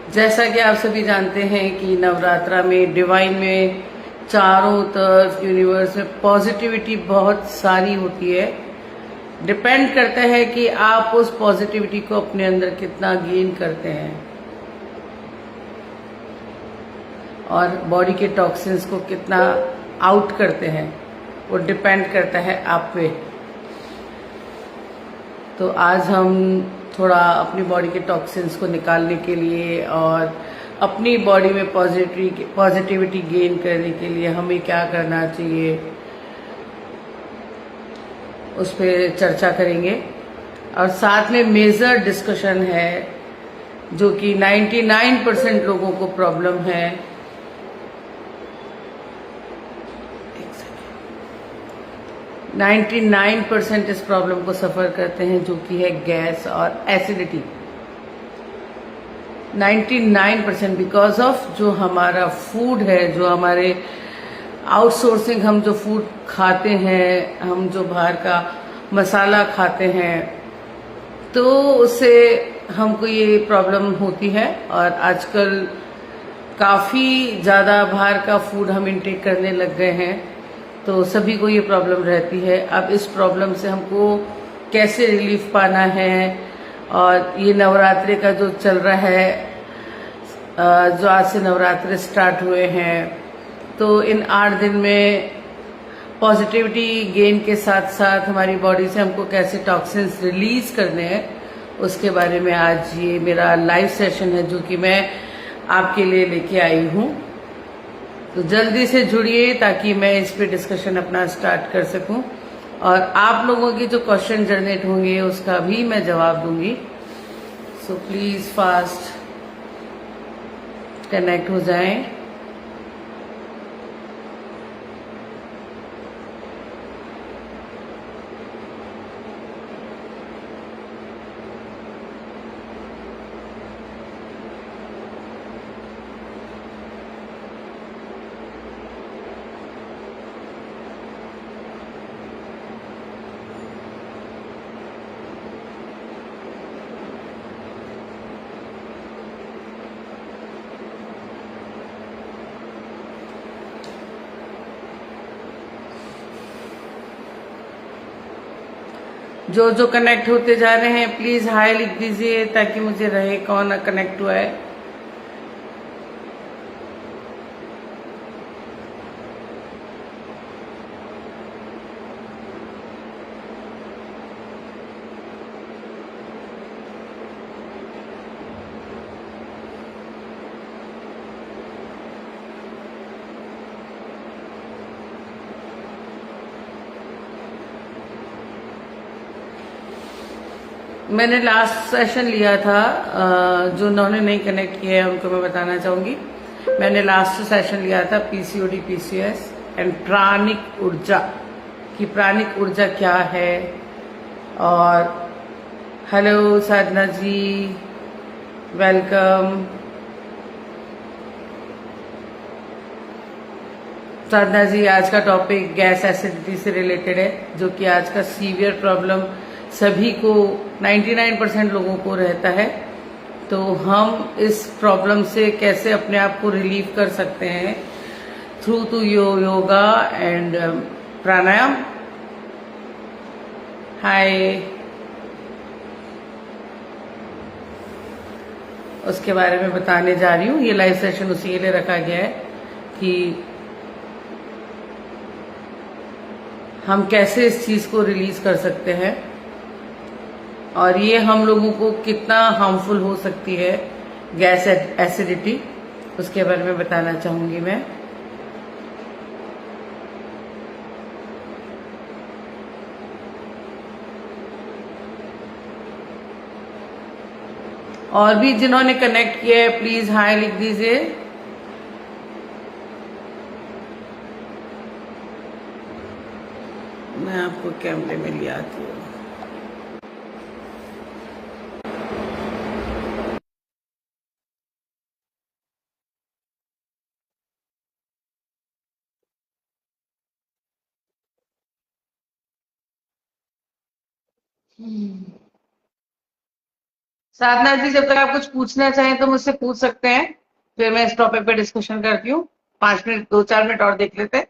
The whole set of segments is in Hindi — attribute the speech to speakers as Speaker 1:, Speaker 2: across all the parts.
Speaker 1: जैसा कि आप सभी जानते हैं कि नवरात्रा में डिवाइन में चारों तरफ यूनिवर्स में पॉजिटिविटी बहुत सारी होती है। डिपेंड करता है कि आप उस पॉजिटिविटी को अपने अंदर कितना गेन करते हैं और बॉडी के टॉक्सिन्स को कितना आउट करते हैं, वो डिपेंड करता है आप पे। तो आज हम थोड़ा अपनी बॉडी के टॉक्सिन्स को निकालने के लिए और अपनी बॉडी में पॉजिटिविटी गेन करने के लिए हमें क्या करना चाहिए उस पर चर्चा करेंगे। और साथ में मेजर डिस्कशन है जो कि 99% लोगों को प्रॉब्लम है। 99% इस प्रॉब्लम को सफ़र करते हैं, जो कि है गैस और एसिडिटी। 99% बिकॉज ऑफ जो हमारा फूड है, जो हमारे आउटसोर्सिंग, हम जो फूड खाते हैं, हम जो बाहर का मसाला खाते हैं, तो उससे हमको ये प्रॉब्लम होती है। और आजकल काफ़ी ज़्यादा बाहर का फूड हम इंटेक करने लग गए हैं, तो सभी को ये प्रॉब्लम रहती है। अब इस प्रॉब्लम से हमको कैसे रिलीफ पाना है, और ये नवरात्रि का जो चल रहा है, जो आज से नवरात्रि स्टार्ट हुए हैं, तो इन 8 दिन में पॉजिटिविटी गेन के साथ साथ हमारी बॉडी से हमको कैसे टॉक्सिन्स रिलीज करने हैं, उसके बारे में आज ये मेरा लाइव सेशन है जो कि मैं आपके लिए लेके आई हूँ। तो जल्दी से जुड़िए ताकि मैं इस पे डिस्कशन अपना स्टार्ट कर सकूं, और आप लोगों की जो क्वेश्चन जनरेट होंगे उसका भी मैं जवाब दूंगी। सो प्लीज फास्ट कनेक्ट हो जाएं। जो जो कनेक्ट होते जा रहे हैं प्लीज हाय लिख दीजिए ताकि मुझे रहे कौन कनेक्ट हुआ है। मैंने लास्ट सेशन लिया था, जो उन्होंने नहीं कनेक्ट किया है उनको मैं बताना चाहूंगी। मैंने लास्ट सेशन लिया था पीसीओडी पीसीएस एंड प्राणिक ऊर्जा कि प्राणिक ऊर्जा क्या है। और हेलो साधना जी, वेलकम। साधना जी, आज का टॉपिक गैस एसिडिटी से रिलेटेड है, जो कि आज का सीवियर प्रॉब्लम सभी को 99% लोगों को रहता है। तो हम इस प्रॉब्लम से कैसे अपने आप को रिलीव कर सकते हैं थ्रू टू योगा एंड प्राणायाम। हाय, उसके बारे में बताने जा रही हूँ। ये लाइव सेशन उसी के लिए रखा गया है कि हम कैसे इस चीज को रिलीज कर सकते हैं और ये हम लोगों को कितना हार्मफुल हो सकती है गैस एसिडिटी, उसके बारे में बताना चाहूंगी मैं। और भी जिन्होंने कनेक्ट किया है प्लीज हाय लिख दीजिए। मैं आपको कैमरे में ले आती हूँ। साधना जी, जब तक आप कुछ पूछना चाहें तो मुझसे पूछ सकते हैं, फिर मैं इस टॉपिक पे डिस्कशन करती हूँ। 5 मिनट, 2-4 मिनट और देख लेते हैं।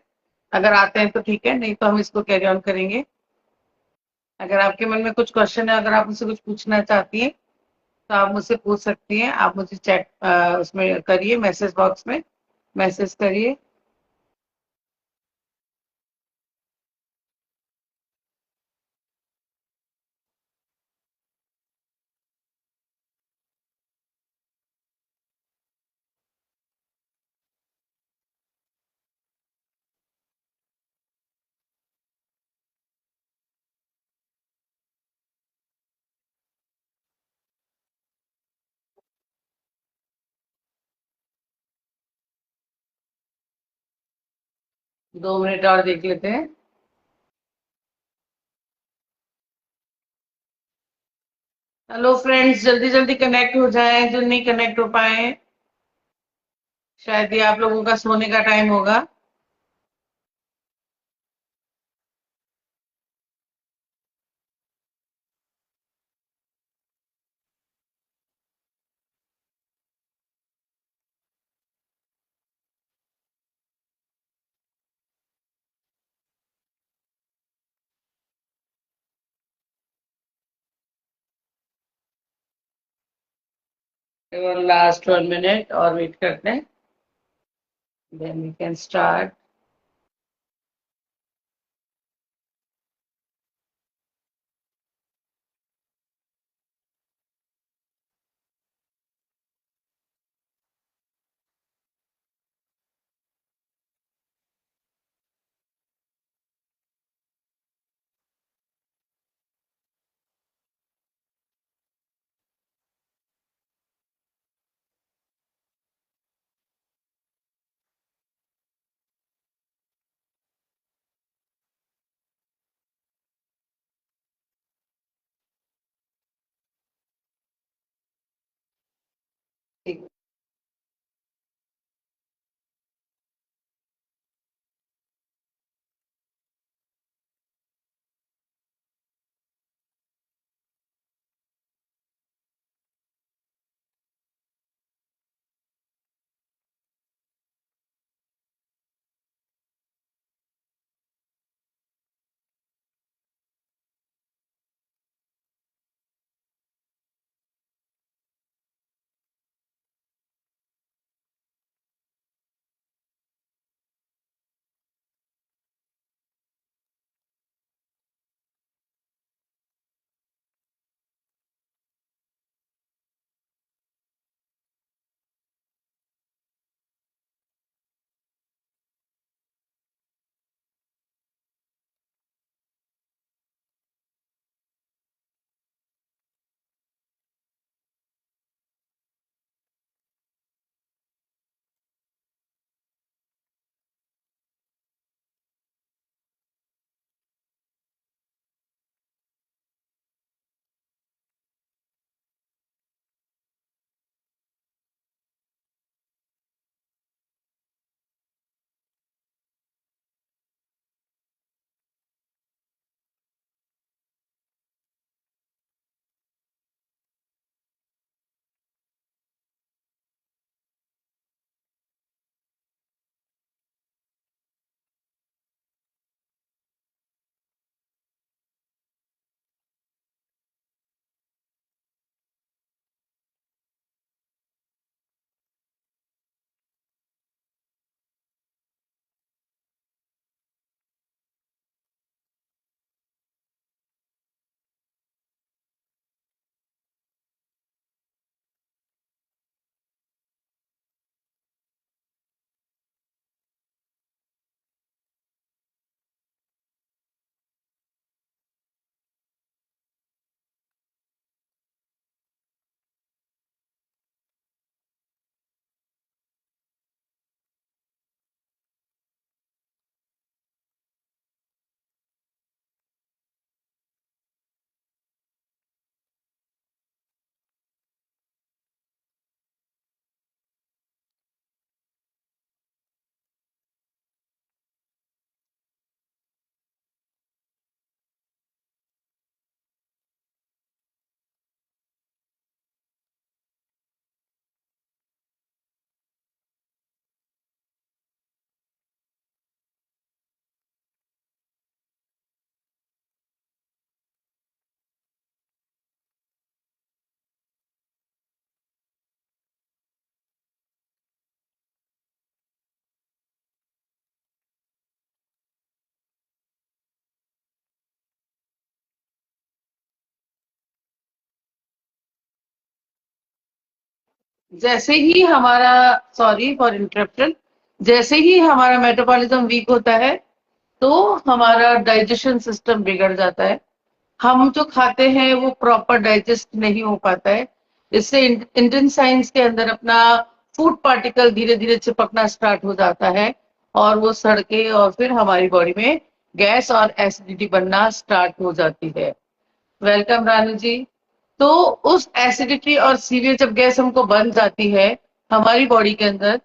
Speaker 1: अगर आते हैं तो ठीक है, नहीं तो हम इसको कैरी ऑन करेंगे। अगर आपके मन में कुछ क्वेश्चन है, अगर आप मुझसे कुछ पूछना चाहती हैं तो आप मुझसे पूछ सकती हैं। आप मुझे चैट उसमें करिए, मैसेज बॉक्स में मैसेज करिए। 2 मिनट और देख लेते हैं। हेलो फ्रेंड्स, जल्दी जल्दी कनेक्ट हो जाएं, जो नहीं कनेक्ट हो पाए। शायद ये आप लोगों का सोने का टाइम होगा। केवल लास्ट 1 मिनट और वेट करते हैं, देन वी कैन स्टार्ट। ठीक। जैसे ही हमारा, सॉरी फॉर इंटरप्शन, जैसे ही हमारा मेटाबॉलिज्म वीक होता है तो हमारा डाइजेशन सिस्टम बिगड़ जाता है। हम जो खाते हैं वो प्रॉपर डाइजेस्ट नहीं हो पाता है। इससे इंटेस्टाइन्स के अंदर अपना फूड पार्टिकल धीरे धीरे चिपकना स्टार्ट हो जाता है और वो सड़के और फिर हमारी बॉडी में गैस और एसिडिटी बनना स्टार्ट हो जाती है। वेलकम रानू जी। तो उस एसिडिटी और सीवियर जब गैस हमको बन जाती है हमारी बॉडी के अंदर,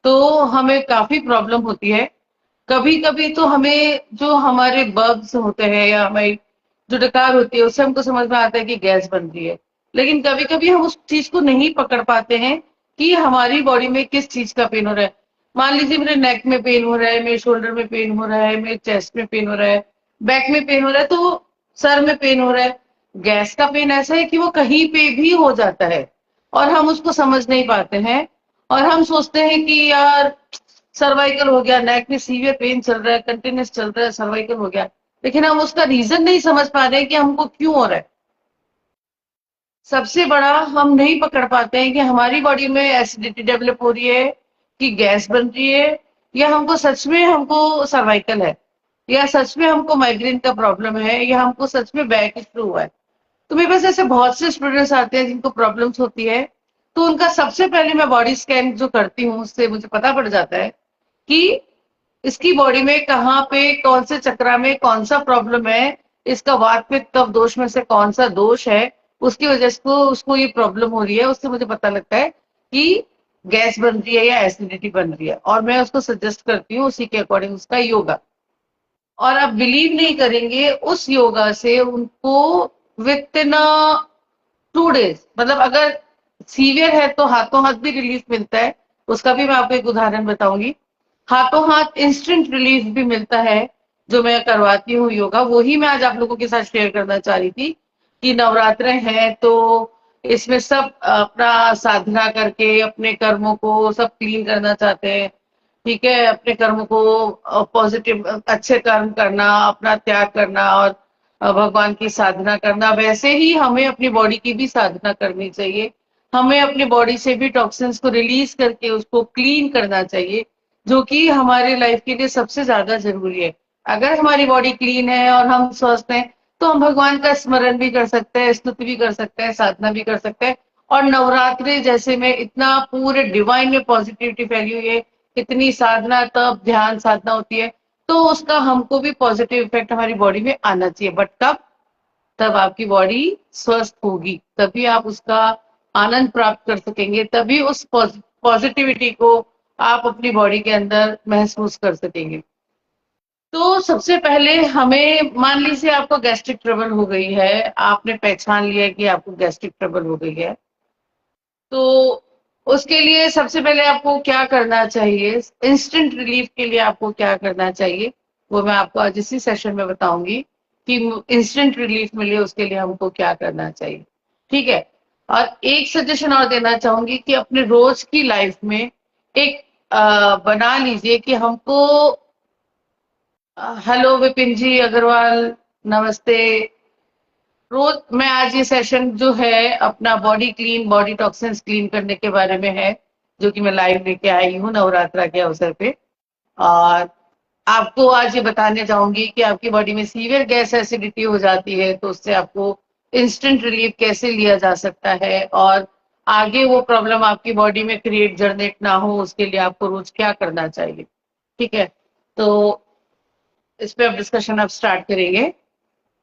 Speaker 1: तो हमें काफी प्रॉब्लम होती है। कभी कभी तो हमें जो हमारे बग्स होते हैं या हमारी जो डकार होती है उससे हमको समझ में आता है कि गैस बन रही है। लेकिन कभी कभी हम उस चीज को नहीं पकड़ पाते हैं कि हमारी बॉडी में किस चीज का पेन हो रहा है। मान लीजिए मेरे नेक में पेन हो रहा है, मेरे शोल्डर में पेन हो रहा है, मेरे चेस्ट में पेन हो रहा है, बैक में पेन हो रहा है, तो सर में पेन हो रहा है। गैस का पेन ऐसा है कि वो कहीं पे भी हो जाता है और हम उसको समझ नहीं पाते हैं। और हम सोचते हैं कि यार सर्वाइकल हो गया, नेक में सीवियर पेन चल रहा है, कंटिन्यूस चल रहा है, सर्वाइकल हो गया। लेकिन हम उसका रीजन नहीं समझ पा रहे हैं कि हमको क्यों हो रहा है। सबसे बड़ा हम नहीं पकड़ पाते हैं कि हमारी बॉडी में एसिडिटी डेवलप हो रही है, कि गैस बन रही है, या हमको सच में हमको सर्वाइकल है, या सच में हमको माइग्रेन का प्रॉब्लम है, या हमको सच में बैक इश्यू हुआ है। तो मेरे पास ऐसे बहुत से स्टूडेंट्स आते हैं जिनको प्रॉब्लम्स होती है। तो उनका सबसे पहले मैं बॉडी स्कैन जो करती हूँ उससे मुझे पता पड़ जाता है कि इसकी बॉडी में कहाँ पे कौन से चक्रा में कौन सा प्रॉब्लम है, इसका वात पित्त कफ दोष में से कौन सा दोष है, उसकी वजह से उसको ये प्रॉब्लम हो रही है। उससे मुझे पता लगता है कि गैस बन रही है या एसिडिटी बन रही है, और मैं उसको सजेस्ट करती हूँ उसी के अकॉर्डिंग उसका योगा। और आप बिलीव नहीं करेंगे, उस योगा से उनको विद इन 2 डेज, मतलब अगर सीवियर है तो हाथों हाथ भी रिलीफ मिलता है। उसका भी मैं आपको एक उदाहरण बताऊंगी। हाथों हाथ इंस्टेंट रिलीफ भी मिलता है जो मैं करवाती हूँ योगा, वही मैं आज आप लोगों के साथ शेयर करना चाह रही थी कि नवरात्र हैं तो इसमें सब अपना साधना करके अपने कर्मों को सब क्लीन करना चाहते हैं। ठीक है, अपने कर्म को पॉजिटिव अच्छे कर्म करना, अपना त्याग करना और भगवान की साधना करना। वैसे ही हमें अपनी बॉडी की भी साधना करनी चाहिए। हमें अपनी बॉडी से भी टॉक्सिन्स को रिलीज करके उसको क्लीन करना चाहिए, जो कि हमारे लाइफ के लिए सबसे ज्यादा जरूरी है। अगर हमारी बॉडी क्लीन है और हम स्वस्थ हैं तो हम भगवान का स्मरण भी कर सकते हैं, स्तुति भी कर सकते हैं, साधना भी कर सकते हैं। और नवरात्रि जैसे में इतना पूरे डिवाइन में पॉजिटिविटी फैली हुई है, इतनी साधना तप ध्यान साधना होती है, तो उसका हमको भी पॉजिटिव इफेक्ट हमारी बॉडी में आना चाहिए। बट कब? तब आपकी बॉडी स्वस्थ होगी, तभी आप उसका आनंद प्राप्त कर सकेंगे, तभी उस पॉजिटिविटी को आप अपनी बॉडी के अंदर महसूस कर सकेंगे। तो सबसे पहले हमें, मान लीजिए आपको गैस्ट्रिक ट्रबल हो गई है, आपने पहचान लिया कि आपको गैस्ट्रिक ट्रबल हो गई है, तो उसके लिए सबसे पहले आपको क्या करना चाहिए, इंस्टेंट रिलीफ के लिए आपको क्या करना चाहिए, वो मैं आपको आज इसी सेशन में बताऊंगी कि इंस्टेंट रिलीफ मिले उसके लिए हमको क्या करना चाहिए। ठीक है। और एक सजेशन और देना चाहूंगी कि अपने रोज की लाइफ में एक बना लीजिए कि हमको, हेलो विपिन जी अग्रवाल, नमस्ते। रोज मैं आज ये सेशन जो है अपना body clean, body toxins clean करने के बारे में है, जो कि मैं लाइव लेके आई हूँ नवरात्रा के अवसर पे। और आपको आज ये बताने जाऊंगी कि आपकी बॉडी में सीवियर गैस एसिडिटी हो जाती है तो उससे आपको इंस्टेंट रिलीफ कैसे लिया जा सकता है, और आगे वो प्रॉब्लम आपकी बॉडी में क्रिएट जनरेट ना हो उसके लिए आपको रोज क्या करना चाहिए। ठीक है। तो इस पे अब डिस्कशन अब स्टार्ट करेंगे।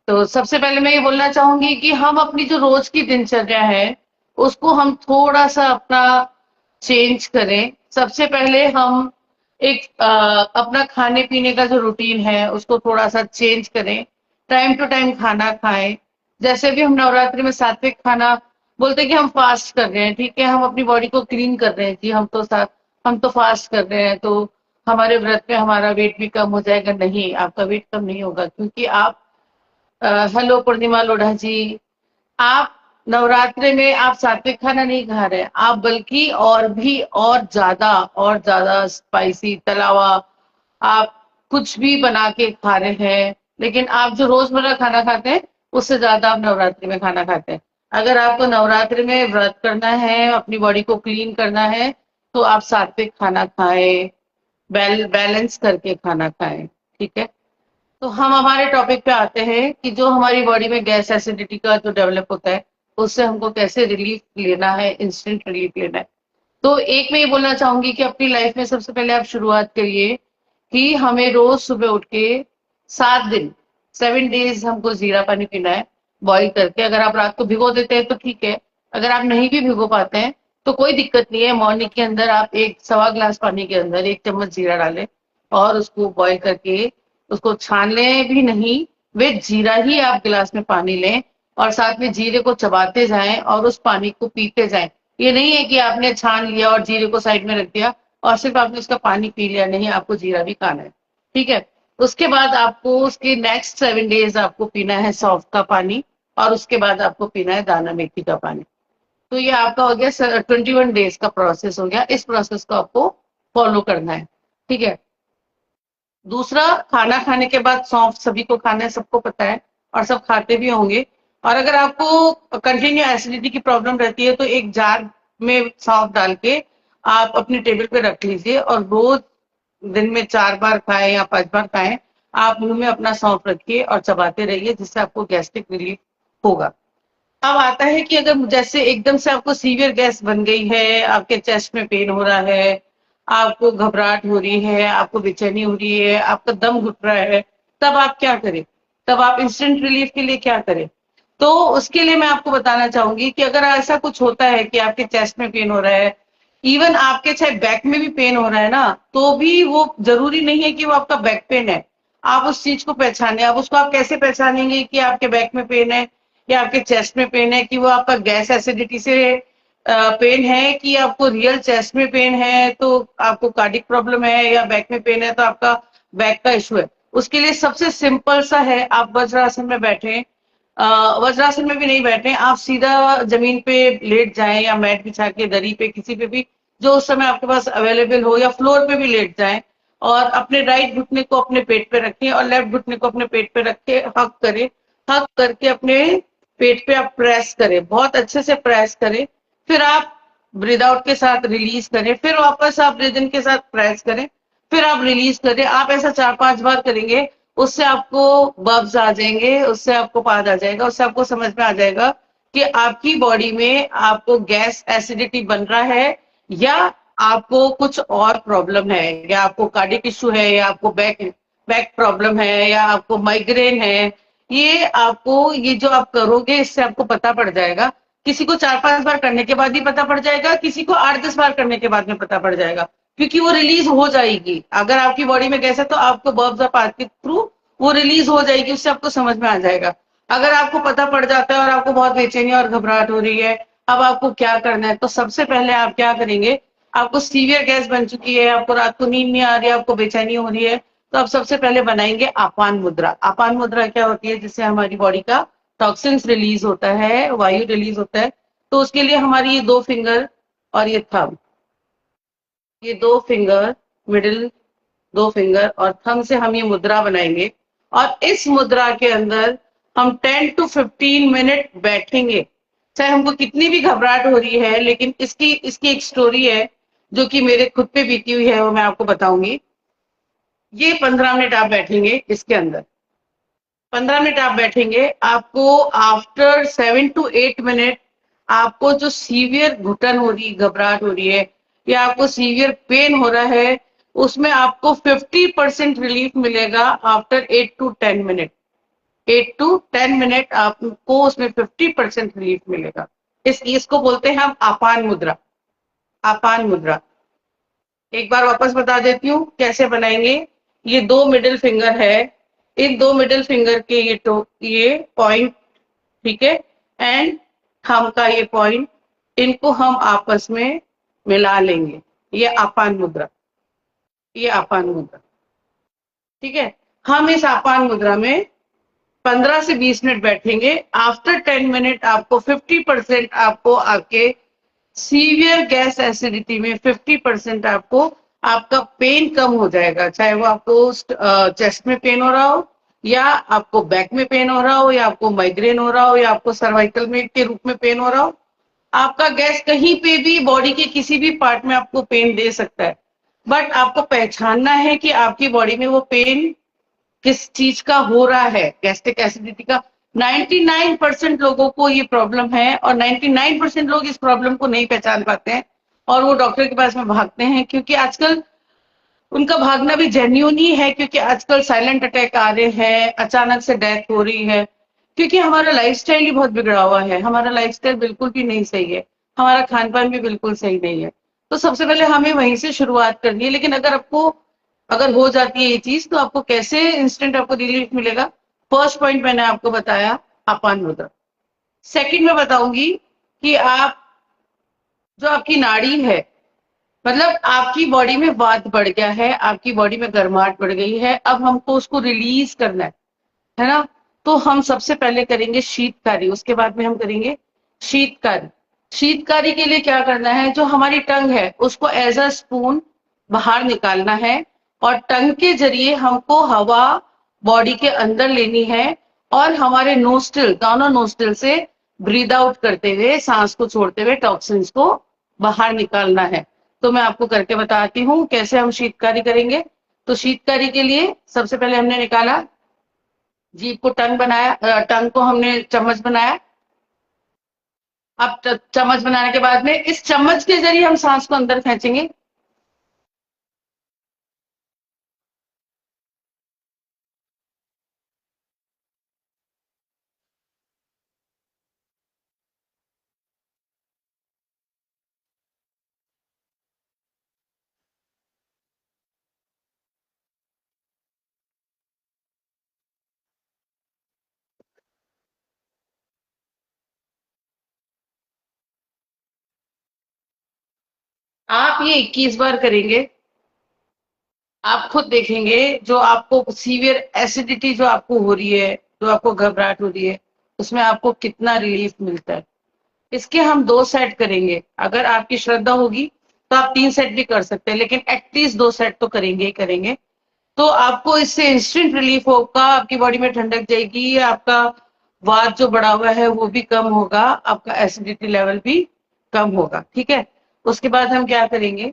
Speaker 1: तो सबसे पहले मैं ये बोलना चाहूंगी कि हम अपनी जो रोज की दिनचर्या है उसको हम थोड़ा सा अपना चेंज करें। सबसे पहले हम एक अपना खाने पीने का जो रूटीन है उसको थोड़ा सा चेंज करें। टाइम टू टाइम खाना खाएं। जैसे भी हम नवरात्रि में सात्विक खाना बोलते हैं कि हम फास्ट कर रहे हैं, ठीक है, हम अपनी बॉडी को क्लीन कर रहे हैं जी, हम तो फास्ट कर रहे हैं तो हमारे व्रत में हमारा वेट भी कम हो जाएगा। नहीं, आपका वेट कम नहीं होगा, क्योंकि आप हेलो पूर्णिमा लोढ़ा जी, आप नवरात्रि में आप सात्विक खाना नहीं खा रहे हैं, आप बल्कि और भी और ज्यादा स्पाइसी तला हुआ आप कुछ भी बना के खा रहे हैं। लेकिन आप जो रोजमर्रा खाना खाते हैं उससे ज्यादा आप नवरात्रि में खाना खाते हैं। अगर आपको नवरात्रि में व्रत करना है, अपनी बॉडी को क्लीन करना है, तो आप सात्विक खाना खाएं, बैलेंस करके खाना खाएं। ठीक है। तो हम हमारे टॉपिक पे आते हैं कि जो हमारी बॉडी में गैस एसिडिटी का जो डेवलप होता है, उससे हमको कैसे रिलीफ लेना है, इंस्टेंट रिलीफ लेना है। तो एक मैं ये बोलना चाहूंगी कि अपनी लाइफ में सबसे पहले आप शुरुआत करिए कि हमें रोज सुबह उठ के 7 दिन, 7 डेज हमको जीरा पानी पीना है बॉईल करके। अगर आप रात को भिगो देते हैं तो ठीक है, अगर आप नहीं भी भिगो पाते हैं तो कोई दिक्कत नहीं है। मॉर्निंग के अंदर आप एक सवा ग्लास पानी के अंदर 1 चम्मच जीरा डालें और उसको बॉईल करके उसको छान लें भी नहीं, वे जीरा ही आप गिलास में पानी लें और साथ में जीरे को चबाते जाएं और उस पानी को पीते जाएं। ये नहीं है कि आपने छान लिया और जीरे को साइड में रख दिया और सिर्फ आपने उसका पानी पी लिया, नहीं, आपको जीरा भी खाना है। ठीक है। उसके बाद आपको उसके नेक्स्ट 7 डेज आपको पीना है सौंफ का पानी और उसके बाद आपको पीना है दाना मेथी का पानी। तो ये आपका हो गया 21 डेज का प्रोसेस हो गया। इस प्रोसेस को आपको फॉलो करना है। ठीक है। दूसरा, खाना खाने के बाद सौंफ सभी को खाना है, सबको पता है और सब खाते भी होंगे। और अगर आपको कंटिन्यू एसिडिटी की प्रॉब्लम रहती है तो एक जार में सौंफ डाल के आप अपनी टेबल पे रख लीजिए और रोज दिन में 4 बार खाएं या 5 बार खाएं, आप मुंह में अपना सौंफ रखिए और चबाते रहिए, जिससे आपको गैस्ट्रिक रिलीफ होगा। अब आता है कि अगर जैसे एकदम से आपको सीवियर गैस बन गई है, आपके चेस्ट में पेन हो रहा है, आपको घबराहट हो रही है, आपको बेचैनी हो रही है, आपका दम घुट रहा है, तब आप क्या करें? तब आप इंस्टेंट रिलीफ के लिए क्या करें? तो उसके लिए मैं आपको बताना चाहूंगी कि अगर ऐसा कुछ होता है कि आपके चेस्ट में पेन हो रहा है, इवन आपके चाहे बैक में भी पेन हो रहा है ना, तो भी वो जरूरी नहीं है कि वो आपका बैक पेन है। आप उस चीज को पहचाने। अब उसको आप कैसे पहचानेंगे कि आपके बैक में पेन है या आपके चेस्ट में पेन है, कि वो आपका गैस एसिडिटी से पेन है, कि आपको रियल चेस्ट में पेन है तो आपको कार्डिक प्रॉब्लम है, या बैक में पेन है तो आपका बैक का इशू है। उसके लिए सबसे सिंपल सा है, आप वज्रासन में बैठे, वज्रासन में भी नहीं बैठे, आप सीधा जमीन पे लेट जाएं या मैट बिछा के दरी पे किसी पे भी जो उस समय आपके पास अवेलेबल हो, या फ्लोर पे भी लेट जाएं और अपने राइट घुटने को अपने पेट पे रखें और लेफ्ट घुटने को अपने पेट पे रख के हक करें। हक करके अपने पेट पे आप प्रेस करें, बहुत अच्छे से प्रेस करें। फिर आप ब्रीद आउट के साथ रिलीज करें, फिर वापस आप ब्रीद इन के साथ प्रेस करें, फिर आप रिलीज करें। आप ऐसा 4-5 बार करेंगे, उससे आपको बब्स आ जाएंगे, उससे आपको पाद आ जाएगा, उससे आपको समझ में आ जाएगा कि आपकी बॉडी में आपको गैस एसिडिटी बन रहा है या आपको कुछ और प्रॉब्लम है, या आपको कार्डियक इशू है, या आपको बैक बैक प्रॉब्लम है, या आपको माइग्रेन है। ये आपको, ये जो आप करोगे इससे आपको पता पड़ जाएगा। किसी को 4-5 बार करने के बाद ही पता पड़ जाएगा, किसी को 8-10 बार करने के बाद में पता पड़ जाएगा, क्योंकि वो रिलीज हो जाएगी। अगर आपकी बॉडी में गैस है तो आपको बर्ब्स ऑफ पाथ के थ्रू वो रिलीज हो जाएगी, उससे आपको समझ में आ जाएगा। अगर आपको पता पड़ जाता है और आपको बहुत बेचैनी और घबराहट हो रही है, अब आपको क्या करना है? तो सबसे पहले आप क्या करेंगे, आपको सीवियर गैस बन चुकी है, आपको रात को नींद नहीं आ रही है, आपको बेचैनी हो रही है, तो आप सबसे पहले बनाएंगे आपान मुद्रा। आपान मुद्रा क्या होती है? जिससे हमारी बॉडी का टॉक्सिन्स रिलीज होता है, वायु रिलीज होता है। तो उसके लिए हमारी ये 2 फिंगर और ये थंब, ये 2 फिंगर, मिडिल 2 फिंगर और थंब से हम ये मुद्रा बनाएंगे और इस मुद्रा के अंदर हम 10 to 15 मिनट बैठेंगे। चाहे हमको कितनी भी घबराहट हो रही है, लेकिन इसकी इसकी एक स्टोरी है जो कि मेरे खुद पे बीती हुई है, वो मैं आपको बताऊंगी। ये 15 मिनट आप बैठेंगे इसके अंदर, 15 मिनट आप बैठेंगे। आपको आफ्टर 7 to 8 मिनट आपको जो सीवियर घुटन हो रही, घबराहट हो रही है या आपको सीवियर पेन हो रहा है, उसमें आपको 50% रिलीफ मिलेगा after 8 to 10 minute. 8 to 10 minute आपको उसमें 50% रिलीफ मिलेगा। इसको बोलते हैं हम आपान मुद्रा। आपान मुद्रा एक बार वापस बता देती हूँ कैसे बनाएंगे। ये 2 मिडिल फिंगर है, इन 2 मिडिल फिंगर के ये पॉइंट, ठीक है, एंड थंब का ये पॉइंट, इनको हम आपस में मिला लेंगे। ये आपान मुद्रा, ये आपान मुद्रा, ठीक है। हम इस आपान मुद्रा में 15 से 20 मिनट बैठेंगे। आफ्टर 10 मिनट आपको 50% आपको आके सीवियर गैस एसिडिटी में 50% आपको आपका पेन कम हो जाएगा। चाहे वो आपको चेस्ट में पेन हो रहा हो या आपको बैक में पेन हो रहा हो, या आपको माइग्रेन हो रहा हो, या आपको सर्वाइकल में के रूप में पेन हो रहा हो, आपका गैस कहीं पे भी बॉडी के किसी भी पार्ट में आपको पेन दे सकता है। बट आपको पहचानना है कि आपकी बॉडी में वो पेन किस चीज का हो रहा है। गैस्ट्रिक एसिडिटी का 99% लोगों को ये प्रॉब्लम है, और 99% लोग इस प्रॉब्लम को नहीं पहचान पाते हैं और वो डॉक्टर के पास में भागते हैं, क्योंकि आजकल उनका भागना भी जेन्यून ही है, क्योंकि आजकल साइलेंट अटैक आ रहे हैं, अचानक से डेथ हो रही है, क्योंकि हमारा लाइफस्टाइल ही बहुत बिगड़ा हुआ है। हमारा लाइफस्टाइल बिल्कुल भी नहीं सही है, हमारा खान पान भी बिल्कुल सही नहीं है। तो सबसे पहले हमें वहीं से शुरुआत करनी है। लेकिन अगर हो जाती है ये चीज, तो आपको कैसे इंस्टेंट आपको रिलीफ मिलेगा? फर्स्ट पॉइंट मैंने आपको बताया, आपान मुद्रा। सेकंड में बताऊंगी कि आप जो आपकी नाड़ी है, मतलब आपकी बॉडी में वात बढ़ गया है, आपकी बॉडी में गर्माहट बढ़ गई है, अब हमको उसको रिलीज करना है ना? तो हम सबसे पहले करेंगे शीतकारी, उसके बाद में हम करेंगे शीतकारी। शीतकारी के लिए क्या करना है? जो हमारी टंग है उसको एज अ स्पून बाहर निकालना है, और टंग के जरिए हमको हवा बॉडी के अंदर लेनी है, और हमारे नोस्ट्रिल, दोनों नोस्ट्रिल से ब्रीद आउट करते हुए, सांस को छोड़ते हुए टॉक्सिन्स को बाहर निकालना है। तो मैं आपको करके बताती हूँ कैसे हम शीतकारी करेंगे। तो शीतकारी के लिए सबसे पहले हमने निकाला, जीभ को टंग बनाया, टंग को हमने चम्मच बनाया। अब चम्मच बनाने के बाद में इस चम्मच के जरिए हम सांस को अंदर खींचेंगे। आप ये 21 बार करेंगे, आप खुद देखेंगे जो आपको सीवियर एसिडिटी जो आपको हो रही है, जो आपको घबराहट हो रही है, उसमें आपको कितना रिलीफ मिलता है। इसके हम 2 सेट करेंगे। अगर आपकी श्रद्धा होगी तो आप 3 सेट भी कर सकते हैं, लेकिन एटलीस्ट 2 सेट तो करेंगे ही करेंगे। तो आपको इससे इंस्टेंट रिलीफ होगा, आपकी बॉडी में ठंडक जाएगी, आपका वात जो बढ़ा हुआ है वो भी कम होगा, आपका एसिडिटी लेवल भी कम होगा। ठीक है, उसके बाद हम क्या करेंगे?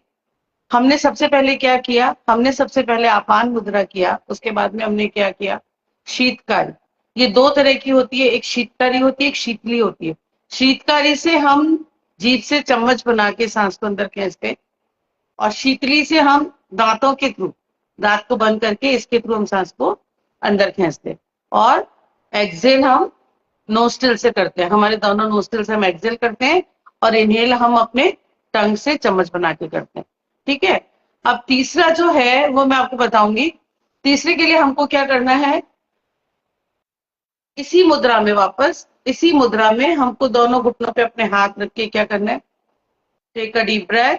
Speaker 1: हमने सबसे पहले क्या किया? हमने सबसे पहले आपान मुद्रा किया, उसके बाद में हमने क्या किया? शीतकारी। ये 2 तरह की होती है, एक शीतकारी होती है, एक शीतली होती है। शीतकारी से हम जीभ से चम्मच बना के सांस को अंदर खींचते हैं, और शीतली से हम दांतों के थ्रू, दांत को बंद करके इसके थ्रू हम सांस को अंदर खींचते हैं, और एक्सेल हम नोस्ट्रिल से करते हैं। हमारे दोनों नोस्ट्रिल से हम एक्सेल करते हैं, और इनहेल हम अपने टंग से चम्मच बना के करते हैं। ठीक है, अब तीसरा जो है वो मैं आपको बताऊंगी। तीसरे के लिए हमको क्या करना है? इसी मुद्रा में, वापस इसी मुद्रा में हमको दोनों घुटनों पे अपने हाथ रख के क्या करना है? Take a deep breath,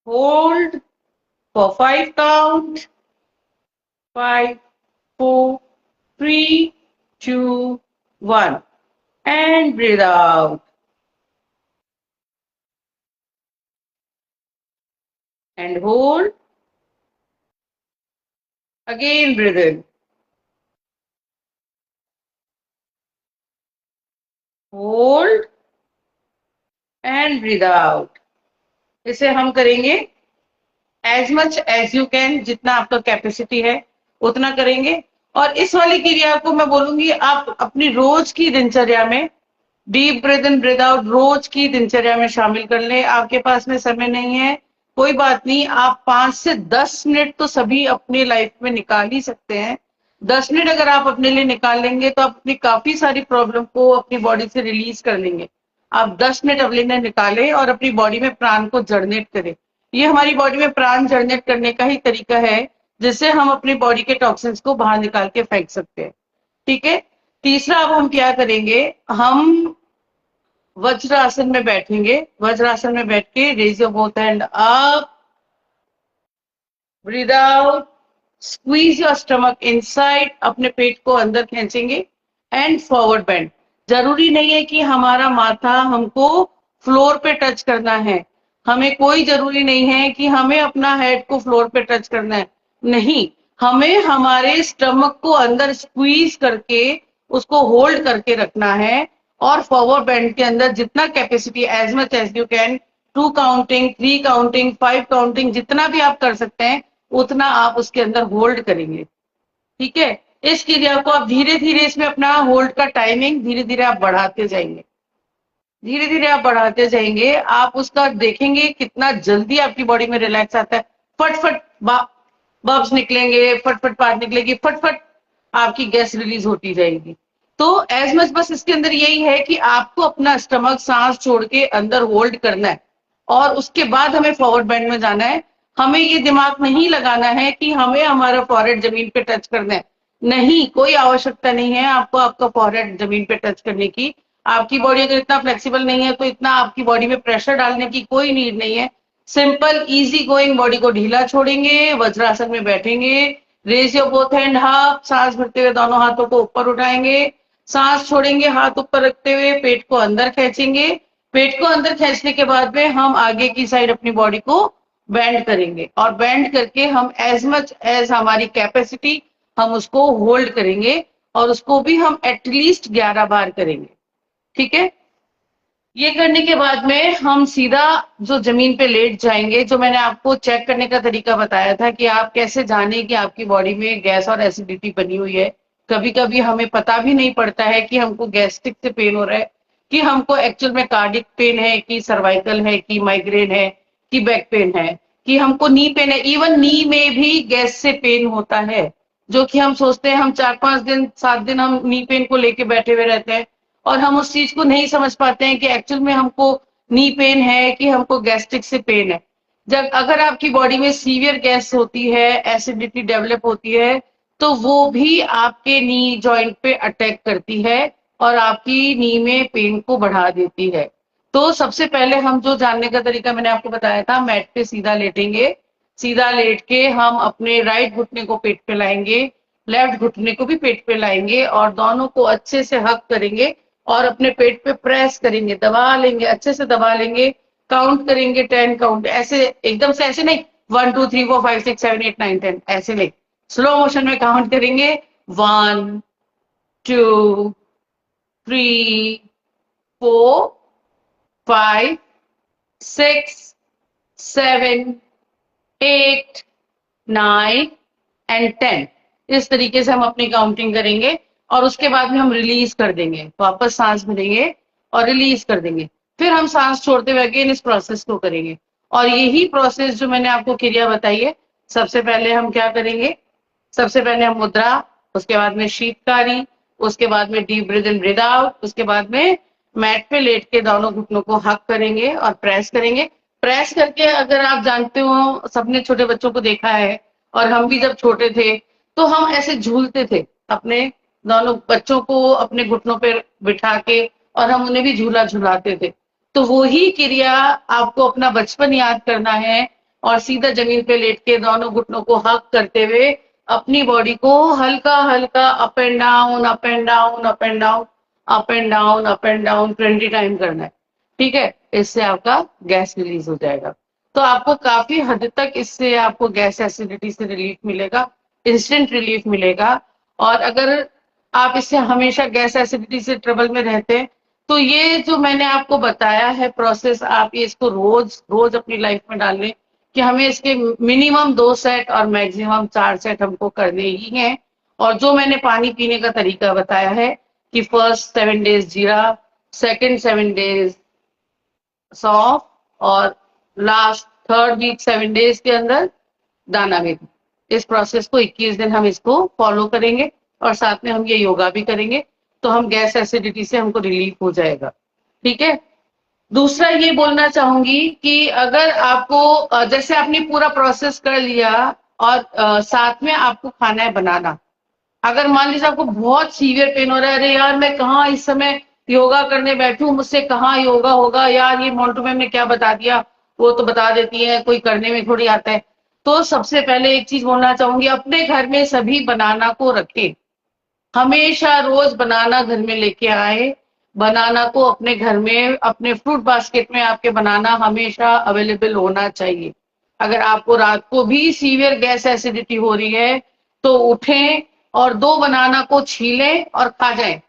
Speaker 1: hold for 5 count, 5, 4, 3, 2, 1, and breathe out and hold. Again breathe in, hold and breathe out. इसे हम करेंगे as much as you can, जितना आपका कैपेसिटी है उतना करेंगे। और इस वाली क्रिया को मैं बोलूंगी आप अपनी रोज की दिनचर्या में डीप ब्रीथ इन ब्रीथ आउट रोज की दिनचर्या में शामिल कर लें। आपके पास में समय नहीं है, कोई बात नहीं, आप 5 से 10 मिनट तो सभी अपनी लाइफ में निकाल ही सकते हैं। 10 मिनट अगर आप अपने लिए निकाल लेंगे तो आप अपनी काफी सारी प्रॉब्लम को अपनी बॉडी से रिलीज कर लेंगे। आप 10 मिनट अपने लिए निकालें और अपनी बॉडी में प्राण को जनरेट करें। ये हमारी बॉडी में प्राण जनरेट करने का ही तरीका है, जिससे हम अपनी बॉडी के टॉक्सिन्स को बाहर निकाल के फेंक सकते हैं। ठीक है, तीसरा अब हम क्या करेंगे? हम वज्रासन में बैठेंगे। वज्रासन में बैठ के raise your both hand up, breathe out, squeeze your stomach inside, अपने पेट को अंदर खींचेंगे, एंड फॉरवर्ड बेंड। जरूरी नहीं है कि हमारा माथा हमको फ्लोर पे टच करना है, हमें कोई जरूरी नहीं है कि हमें अपना हेड को फ्लोर पे टच करना है, नहीं, हमें हमारे स्टमक को अंदर स्क्वीज करके उसको होल्ड करके रखना है। और फॉरवर्ड बेंड के अंदर जितना capacity, as much as you can, 2 counting, 3 counting, 5 counting, जितना भी आप कर सकते हैं उतना आप उसके अंदर होल्ड करेंगे। ठीक है, इस क्रिया को आप धीरे धीरे, इसमें अपना होल्ड का टाइमिंग धीरे धीरे आप बढ़ाते जाएंगे, धीरे धीरे आप बढ़ाते जाएंगे, आप उसका देखेंगे कितना जल्दी आपकी बॉडी में रिलैक्स आता है। फटफट बब्स निकलेंगे, फटफट पार्ट निकलेगी, फटफट आपकी गैस रिलीज होती जाएगी। तो एज मच बस इसके अंदर यही है कि आपको अपना स्टमक सांस छोड़ के अंदर होल्ड करना है और उसके बाद हमें फॉरवर्ड बेंड में जाना है। हमें ये दिमाग नहीं लगाना है कि हमें हमारा फॉरहेड जमीन पे टच करना है, नहीं, कोई आवश्यकता नहीं है आपको आपका फॉरहेड जमीन पे टच करने की। आपकी बॉडी अगर इतना फ्लेक्सिबल नहीं है तो इतना आपकी बॉडी में प्रेशर डालने की कोई नीड नहीं है। सिंपल इजी गोइंग बॉडी को ढीला छोड़ेंगे, वज्रासन में बैठेंगे, raise your both hand up, सांस भरते हुए दोनों हाथों को ऊपर उठाएंगे, सांस छोड़ेंगे, हाथ ऊपर रखते हुए पेट को अंदर खींचेंगे। पेट को अंदर खींचने के बाद में हम आगे की साइड अपनी बॉडी को बेंड करेंगे और बेंड करके हम एज मच एज हमारी कैपेसिटी हम उसको होल्ड करेंगे और उसको भी हम एटलीस्ट 11 बार करेंगे। ठीक है, ये करने के बाद में हम सीधा जो जमीन पे लेट जाएंगे। जो मैंने आपको चेक करने का तरीका बताया था कि आप कैसे जाने कि आपकी बॉडी में गैस और एसिडिटी बनी हुई है। कभी कभी हमें पता भी नहीं पड़ता है कि हमको गैस्ट्रिक से पेन हो रहा है, कि हमको एक्चुअल में कार्डिक पेन है, कि सर्वाइकल है, कि माइग्रेन है, कि बैक पेन है, कि हमको नी पेन है। इवन नी में भी गैस से पेन होता है, जो कि हम सोचते हैं, हम 4-5 दिन 7 दिन हम नी पेन को लेके बैठे हुए रहते हैं और हम उस चीज को नहीं समझ पाते हैं कि एक्चुअल में हमको नी पेन है कि हमको गैस्ट्रिक से पेन है। जब अगर आपकी बॉडी में सीवियर गैस होती है, एसिडिटी डेवलप होती है, तो वो भी आपके नी जॉइंट पे अटैक करती है और आपकी नी में पेन को बढ़ा देती है। तो सबसे पहले हम जो जानने का तरीका मैंने आपको बताया था, मैट पे सीधा लेटेंगे, सीधा लेट के हम अपने राइट घुटने को पेट पे लाएंगे, लेफ्ट घुटने को भी पेट पे लाएंगे और दोनों को अच्छे से हक करेंगे और अपने पेट पे प्रेस करेंगे, दबा लेंगे, अच्छे से दबा लेंगे, काउंट करेंगे 10 काउंट, ऐसे एकदम से ऐसे नहीं 1 2 3 4 5 6 7 8 9 10 ऐसे नहीं, स्लो मोशन में काउंट करेंगे 1 2 3 4 5 6 7 8 9 एंड 10। इस तरीके से हम अपनी काउंटिंग करेंगे और उसके बाद में हम रिलीज कर देंगे, वापस सांस भरेंगे और रिलीज कर देंगे। फिर हम सांस छोड़ते हुए अगेन इस प्रोसेस को करेंगे और यही प्रोसेस जो मैंने आपको क्रिया बताई है। सबसे पहले हम क्या करेंगे, सबसे पहले हम मुद्रा, उसके बाद में शीतकारी, उसके बाद में डीप ब्रीथ इन ब्रीथ आउट, उसके बाद में मैट पे लेट के दोनों घुटनों को हक करेंगे और प्रेस करेंगे। प्रेस करके, अगर आप जानते हो, सबने छोटे बच्चों को देखा है और हम भी जब छोटे थे तो हम ऐसे झूलते थे, अपने दोनों बच्चों को अपने घुटनों पे बिठा के और हम उन्हें भी झूला झुलाते थे। तो वो ही क्रिया आपको अपना बचपन याद करना है और सीधा जमीन पे लेट के दोनों घुटनों को हक करते हुए अपनी बॉडी को हल्का हल्का up and down, up and down, up and down, up and down, up and down 20 time करना है। ठीक है, इससे आपका गैस रिलीज हो जाएगा। तो आपको काफी हद तक इससे आपको गैस एसिडिटी से रिलीफ मिलेगा, इंस्टेंट रिलीफ मिलेगा। और अगर आप इससे हमेशा गैस एसिडिटी से ट्रबल में रहते हैं तो ये जो मैंने आपको बताया है प्रोसेस, आप ये इसको रोज रोज अपनी लाइफ में डाल लें कि हमें इसके मिनिमम 2 सेट और मैक्सिमम 4 सेट हमको करने ही हैं। और जो मैंने पानी पीने का तरीका बताया है कि फर्स्ट 7 डेज जीरा, सेकंड 7 डेज सौंफ और लास्ट थर्ड वीक 7 डेज के अंदर दाना मेथी। इस प्रोसेस को 21 दिन हम इसको फॉलो करेंगे और साथ में हम ये योगा भी करेंगे, तो हम गैस एसिडिटी से हमको रिलीफ हो जाएगा। ठीक है, दूसरा ये बोलना चाहूंगी कि अगर आपको जैसे आपने पूरा प्रोसेस कर लिया और साथ में आपको खाना है बनाना। अगर मान लीजिए आपको बहुत सीवियर पेन हो रहा है, अरे यार मैं कहाँ इस समय योगा करने बैठूं, मुझसे कहाँ योगा होगा यार, ये मोंटू मैम ने क्या बता दिया, वो तो बता देती है, कोई करने में थोड़ी आता है। तो सबसे पहले एक चीज बोलना चाहूंगी, अपने घर में सभी बनाना को रखें, हमेशा रोज बनाना घर में लेके आए। बनाना को अपने घर में, अपने फ्रूट बास्केट में आपके बनाना हमेशा अवेलेबल होना चाहिए। अगर आपको रात को भी सीवियर गैस एसिडिटी हो रही है तो उठें और 2 बनाना को छीलें और खा जाएं।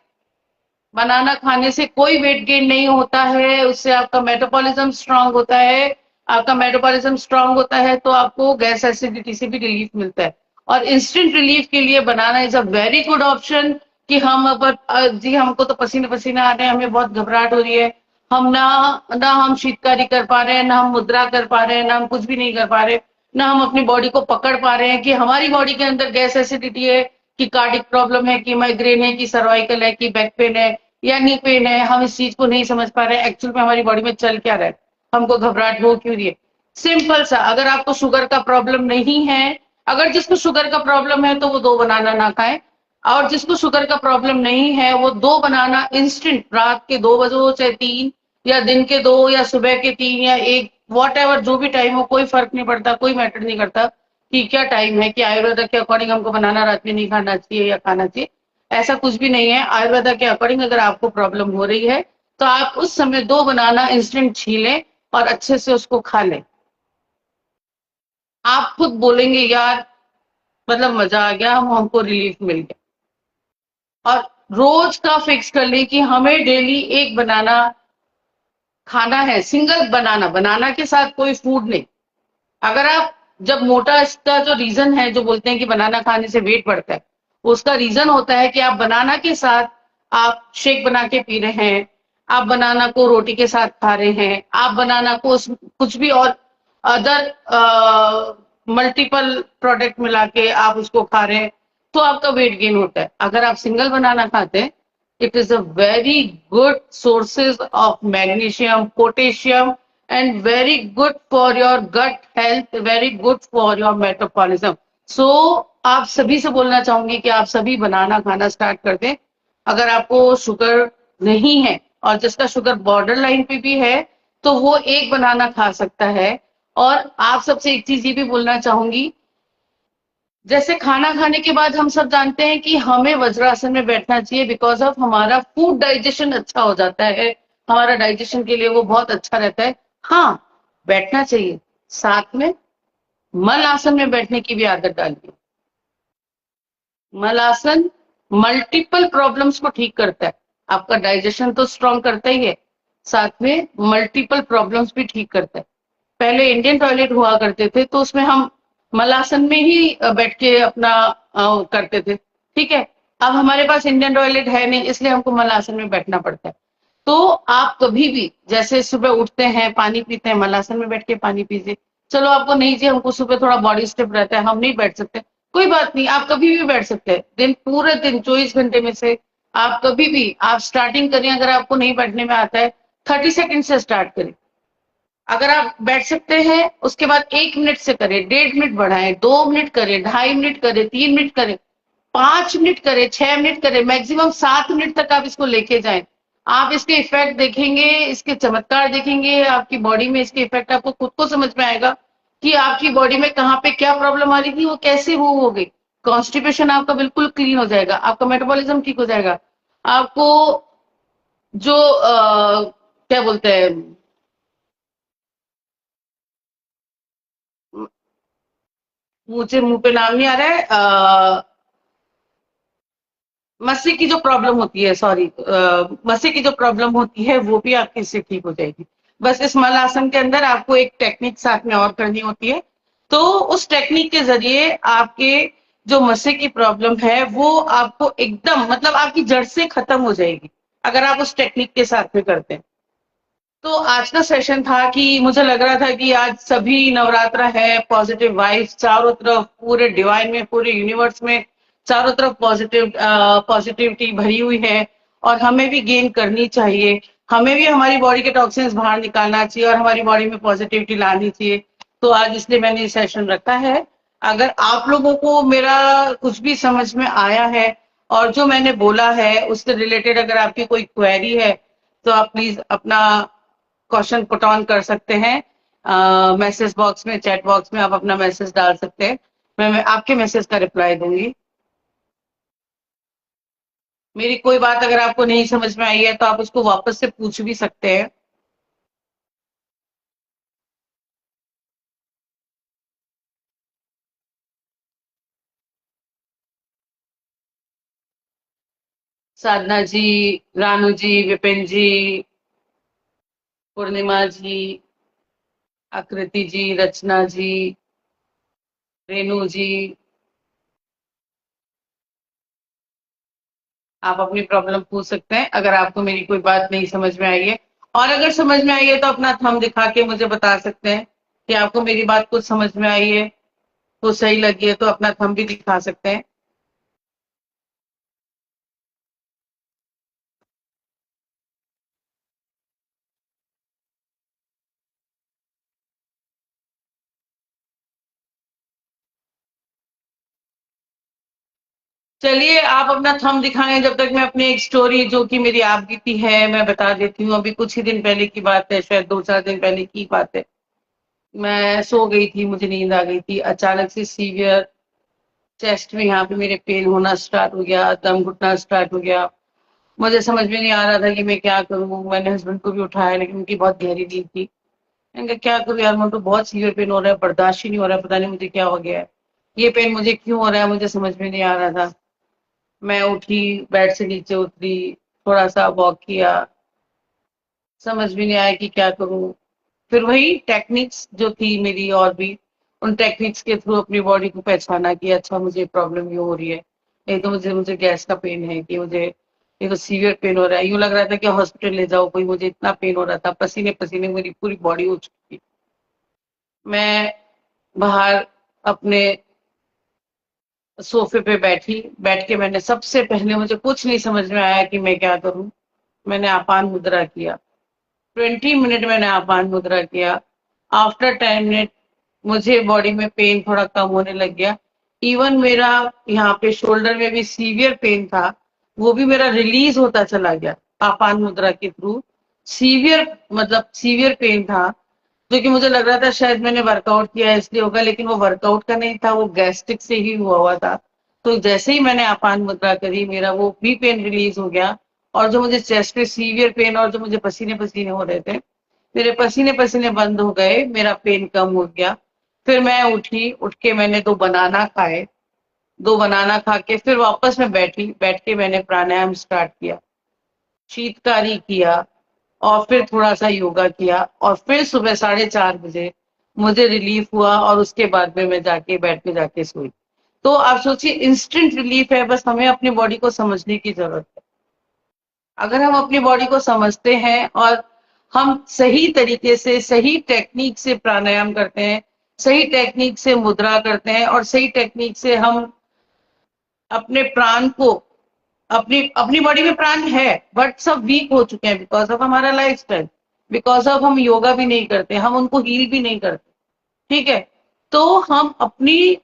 Speaker 1: बनाना खाने से कोई वेट गेन नहीं होता है, उससे आपका मेटाबॉलिज्म स्ट्रांग होता है। आपका मेटाबॉलिज्म स्ट्रांग होता है तो आपको गैस एसिडिटी से भी रिलीफ मिलता है। और इंस्टेंट रिलीफ के लिए banana is a very good option. कि हम अगर जी हमको तो पसीने पसीने आ रहे हैं, हमें बहुत घबराहट हो रही है, हम ना ना हम शीतकारी कर पा रहे हैं, ना हम मुद्रा कर पा रहे हैं, ना हम कुछ भी नहीं कर पा रहे, ना हम अपनी बॉडी को पकड़ पा रहे हैं कि हमारी बॉडी के अंदर गैस एसिडिटी है, कि कार्डिक प्रॉब्लम है, कि माइग्रेन है, कि सर्वाइकल है, कि बैक पेन है या नी पेन है। हम इस चीज को नहीं समझ पा रहे हैं एक्चुअल में हमारी बॉडी में चल क्या रहा है, हमको घबराहट हो क्यों रही है। सिंपल सा, अगर आपको शुगर का प्रॉब्लम नहीं है, अगर जिसको शुगर का प्रॉब्लम है तो वो 2 बनाना ना खाएं, और जिसको शुगर का प्रॉब्लम नहीं है वो 2 बनाना इंस्टेंट रात के 2 बजे हो चाहे 3, या दिन के 2 या सुबह के 3 या 1, वॉट एवर जो भी टाइम हो, कोई फर्क नहीं पड़ता, कोई मैटर नहीं करता कि क्या टाइम है, कि आयुर्वेदा के अकॉर्डिंग हमको बनाना रात में नहीं खाना चाहिए या खाना चाहिए। ऐसा कुछ भी नहीं है। आयुर्वेदा के अकॉर्डिंग अगर आपको प्रॉब्लम हो रही है तो आप उस समय 2 बनाना इंस्टेंट छीलें और अच्छे से उसको खा लें। आप खुद बोलेंगे यार मतलब मजा आ गया, हमको रिलीफ मिल गया। और रोज का फिक्स कर लें कि हमें डेली 1 बनाना खाना है, सिंगल बनाना, बनाना के साथ कोई फूड नहीं। अगर आप जब मोटा, इसका जो रीजन है, जो बोलते हैं कि बनाना खाने से वेट बढ़ता है, उसका रीजन होता है कि आप बनाना के साथ आप शेक बना के पी रहे हैं, आप बनाना को रोटी के साथ खा रहे हैं, आप बनाना को कुछ भी और अदर मल्टीपल प्रोडक्ट मिला के आप उसको खा रहे हैं, तो आपका वेट गेन होता है। अगर आप सिंगल बनाना खाते हैं, it is a very good sources of magnesium, potassium, and very good for your gut health, very good for your metabolism. So आप सभी से बोलना चाहूंगी कि आप सभी बनाना खाना स्टार्ट कर दें। अगर आपको शुगर नहीं है और जिसका शुगर बॉर्डर लाइन पे भी है तो वो 1 बनाना खा सकता है। और आप सबसे एक चीज ये भी बोलना चाहूंगी, जैसे खाना खाने के बाद हम सब जानते हैं कि हमें वज्रासन में बैठना चाहिए, बिकॉज ऑफ हमारा फूड डाइजेशन अच्छा हो जाता है, हमारा डाइजेशन के लिए वो बहुत अच्छा रहता है। हाँ, बैठना चाहिए, साथ में मल आसन में बैठने की भी आदत डालिए। मल आसन मल्टीपल प्रॉब्लम्स को ठीक करता है, आपका डाइजेशन तो स्ट्रॉन्ग करता ही है, साथ में मल्टीपल प्रॉब्लम्स भी ठीक करता है। पहले इंडियन टॉयलेट हुआ करते थे तो उसमें हम मलासन में ही बैठ के अपना करते थे, ठीक है। अब हमारे पास इंडियन टॉयलेट है नहीं, इसलिए हमको मलासन में बैठना पड़ता है। तो आप कभी भी जैसे सुबह उठते हैं, पानी पीते हैं, मलासन में बैठ के पानी पीजिए। चलो आपको नहीं चाहिए, हमको सुबह थोड़ा बॉडी स्टिफ रहता है, हम नहीं बैठ सकते, कोई बात नहीं, आप कभी भी बैठ सकते हैं। दिन पूरे दिन 24 घंटे में से आप कभी भी आप स्टार्टिंग करें। अगर आपको नहीं बैठने में आता है, 30 सेकंड से स्टार्ट करें। अगर आप बैठ सकते हैं उसके बाद 1 मिनट से करें, 1.5 मिनट बढ़ाएं, 2 मिनट करें, 2.5 मिनट करें, 3 मिनट करें, 5 मिनट करें, 6 मिनट करें, मैक्सिमम 7 मिनट तक आप इसको लेके जाएं। आप इसके इफेक्ट देखेंगे, इसके चमत्कार देखेंगे, आपकी बॉडी में इसके इफेक्ट आपको खुद को समझ में आएगा कि आपकी बॉडी में कहाँ पे क्या प्रॉब्लम आ रही थी, वो कैसे वो हो गई। कॉन्स्टिपेशन आपका बिल्कुल क्लीन हो जाएगा, आपका मेटाबॉलिज्म ठीक हो जाएगा, आपको जो क्या बोलते हैं, मुझे मुंह पे नाम नहीं आ रहा है, मस्से की जो प्रॉब्लम होती है, सॉरी, मस्से की जो प्रॉब्लम होती है वो भी आपकी इससे ठीक हो जाएगी। बस इस मल आसन के अंदर आपको एक टेक्निक साथ में और करनी होती है, तो उस टेक्निक के जरिए आपके जो मस्से की प्रॉब्लम है वो आपको एकदम मतलब आपकी जड़ से खत्म हो जाएगी, अगर आप उस टेक्निक के साथ में करते हैं। तो आज का सेशन था कि मुझे लग रहा था कि आज सभी नवरात्रा है, पॉजिटिव वाइब्स चारों तरफ, पूरे डिवाइन में, पूरे यूनिवर्स में चारों तरफ पॉजिटिविटी भरी हुई है, और हमें भी गेन करनी चाहिए। हमें भी हमारी बॉडी के टॉक्सिन्स बाहर निकालना चाहिए और हमारी बॉडी में पॉजिटिविटी लानी चाहिए। तो आज इसलिए मैंने ये सेशन रखा है। अगर आप लोगों को मेरा कुछ भी समझ में आया है और जो मैंने बोला है उससे रिलेटेड अगर आपकी कोई क्वेरी है तो आप प्लीज अपना क्वेश्चन पुट ऑन कर सकते हैं। मैसेज बॉक्स में, चैट बॉक्स में आप अपना मैसेज डाल सकते हैं, मैं आपके मैसेज का रिप्लाई दूंगी। मेरी कोई बात अगर आपको नहीं समझ में आई है तो आप उसको वापस से पूछ भी सकते हैं। साधना जी, रानू जी, विपिन जी, पूर्णिमा जी, आकृति जी, रचना जी, रेनू जी, आप अपनी प्रॉब्लम पूछ सकते हैं अगर आपको मेरी कोई बात नहीं समझ में आई है। और अगर समझ में आई है तो अपना थंब दिखा के मुझे बता सकते हैं कि आपको मेरी बात कुछ समझ में आई है, तो सही लगी है तो अपना थंब भी दिखा सकते हैं। चलिए आप अपना थंब दिखाएं जब तक मैं अपनी एक स्टोरी जो कि मेरी आप बीती है मैं बता देती हूँ। अभी कुछ ही दिन पहले की बात है, शायद 2-4 दिन पहले की बात है। मैं सो गई थी, मुझे नींद आ गई थी, अचानक से सीवियर चेस्ट में यहाँ पे मेरे पेन होना स्टार्ट हो गया, दम घुटना स्टार्ट हो गया। मुझे समझ में नहीं आ रहा था कि मैं क्या करूँ। मैंने हस्बैंड को भी उठाया लेकिन उनकी बहुत गहरी नींद थी। मैंने कहा क्या करूँ यार, मुझे तो बहुत सीवियर पेन हो रहा है, बर्दाश्त ही नहीं हो रहा है, पता नहीं मुझे क्या हो गया है, ये पेन मुझे क्यों हो रहा है, मुझे समझ में नहीं आ रहा था। मैं उठी, बेड से नीचे उतरी, थोड़ा सा वॉक किया, समझ में नहीं आया कि क्या करूं। फिर वही टेक्निक्स जो थी मेरी और भी, उन टेक्निक्स के थ्रू अपनी बॉडी को पहचाना कि अच्छा मुझे प्रॉब्लम ये हो रही है, नहीं तो मुझे मुझे गैस का पेन है, कि मुझे ये तो सीवियर पेन हो रहा है। यूं लग रहा था कि हॉस्पिटल ले जाओ कोई, मुझे इतना पेन हो रहा था, पसीने पसीने मेरी पूरी बॉडी हो चुकी थी। मैं बाहर अपने सोफे पे बैठी, बैठ के मैंने सबसे पहले, मुझे कुछ नहीं समझ में आया कि मैं क्या करूं, मैंने आपान मुद्रा किया। 20 मिनट मैंने आपान मुद्रा किया। आफ्टर 10 मिनट मुझे बॉडी में पेन थोड़ा कम होने लग गया। इवन मेरा यहाँ पे शोल्डर में भी सीवियर पेन था, वो भी मेरा रिलीज होता चला गया आपान मुद्रा के थ्रू। सीवियर मतलब सीवियर पेन था, जो कि मुझे लग रहा था शायद मैंने वर्कआउट किया है इसलिए होगा, लेकिन वो वर्कआउट का नहीं था, वो गैस्ट्रिक से ही हुआ हुआ था। तो जैसे ही मैंने आपान मुद्रा करी, मेरा वो भी पेन रिलीज हो गया। और जो मुझे चेस्ट पे सीवियर पेन और जो मुझे पसीने पसीने हो रहे थे, मेरे पसीने पसीने बंद हो गए, मेरा पेन कम हो गया। फिर मैं उठी, उठ के मैंने 2 बनाना खाए, 2 बनाना खा के फिर वापस मैं बैठी, बैठ के मैंने प्राणायाम स्टार्ट किया, शीतकारी किया, और फिर थोड़ा सा योगा किया, और फिर सुबह 4:30 बजे मुझे रिलीफ हुआ, और उसके बाद में मैं जाके बेड पे जाके सोई। तो आप सोचिए, इंस्टेंट रिलीफ है, बस हमें अपनी बॉडी को समझने की जरूरत है। अगर हम अपनी बॉडी को समझते हैं और हम सही तरीके से सही टेक्निक से प्राणायाम करते हैं, सही टेक्निक से मुद्रा करते हैं, और सही टेक्निक से हम अपने प्राण को, अपनी अपनी बॉडी में प्राण है बट सब वीक हो चुके हैं बिकॉज ऑफ हमारा लाइफस्टाइल, बिकॉज ऑफ हम योगा भी नहीं करते, हम उनको हील भी नहीं करते। ठीक है, तो हम अपनी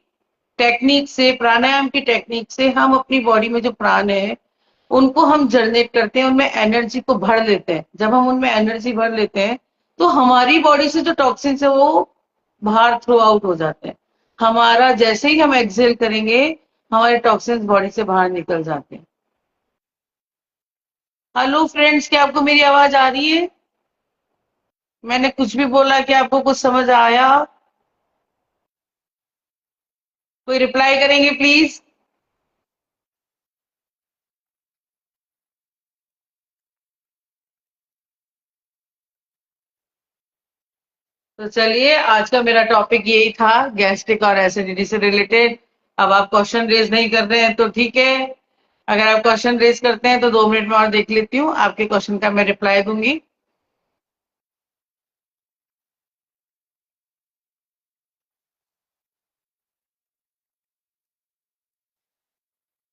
Speaker 1: टेक्निक से, प्राणायाम की टेक्निक से हम अपनी बॉडी में जो प्राण है उनको हम जनरेट करते हैं, उनमें एनर्जी को भर लेते हैं। जब हम उनमें एनर्जी भर लेते हैं तो हमारी बॉडी से जो टॉक्सिन्स है वो बाहर थ्रो आउट हो जाते हैं। हमारा जैसे ही हम एक्सेल करेंगे, हमारे टॉक्सिन्स बॉडी से बाहर निकल जाते हैं। हेलो फ्रेंड्स, क्या आपको मेरी आवाज आ रही है? मैंने कुछ भी बोला कि आपको कुछ समझ आया? कोई रिप्लाई करेंगे प्लीज? तो चलिए, आज का मेरा टॉपिक यही था, गैस्ट्रिक और एसिडिटी से रिलेटेड। अब आप क्वेश्चन रेज नहीं कर रहे हैं तो ठीक है, अगर आप क्वेश्चन रेज करते हैं तो 2 मिनट में और देख लेती हूँ, आपके क्वेश्चन का मैं रिप्लाई दूंगी।